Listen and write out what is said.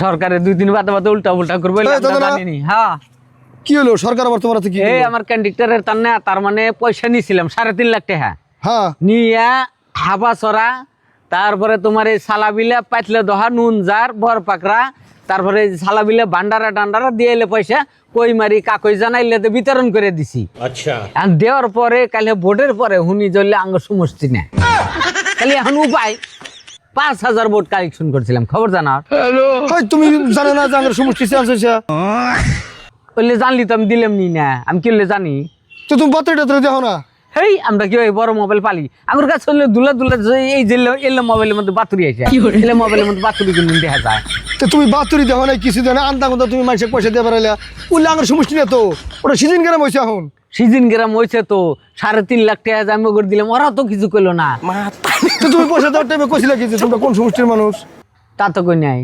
সরকারে 2 দিন বাদে বাদে উল্টা উল্টা করবে জানিনি। হ্যাঁ কি হলো সরকার আবার তোমার হাতে কি এই আমার কন্ডাক্টরের তার মানে পয়সা নিয়েছিলাম 3.5 লাখ টাকা। হ্যাঁ নিয়া হাবা চড়া, তারপরে তোমার এই সালাবিলা পাতলে দহা নুন জার বর পাকড়া, তারপরে সালাবিলা ভান্ডারা ডান্ডারা দিয়ে এলে পয়সা কই মারি কাকই জানাইলে তো বিতরণ করে দিছি। আচ্ছা আর দেওয়ার পরে কালে ভোটের পরে হুনি জ্বললে আঙ্গ সমষ্টি না খালি এখন উপায় 5,000 ভোট কালেকশন করছিলাম খবর জানার। তুমি জানো না যে আমার সমষ্টি চান্স হয়েছে বললে জানলি তো আমি দিলাম নি না, আমি কি হলে জানি তো তুমি বাতরিটা তো দেখো না। হেই আমরা কি ওই বড় মোবাইল পালি আমার কাছে হলে দুলা দুলা এই যে এলে মোবাইলের মধ্যে বাতুরি আছে এলে মোবাইলের মধ্যে বাতুরি কিন্তু দেখা যায়। তো তুমি বাতরি দেখো না কিছু দেখো না আন্দা কথা তুমি মানুষের পয়সা দিয়ে পারাইলে উল্লে আমার সমষ্টি না তো ওটা সিজন গ্রাম হয়েছে এখন সিজন গ্রাম হয়েছে তো 3.5 লাখ টাকা আমি করে দিলাম, ওরা তো কিছু করলো না। তো তুমি পয়সা দেওয়ার টাইমে কইছিলে কি যে তোমরা কোন সমষ্টির মানুষ? তা তো কই নাই।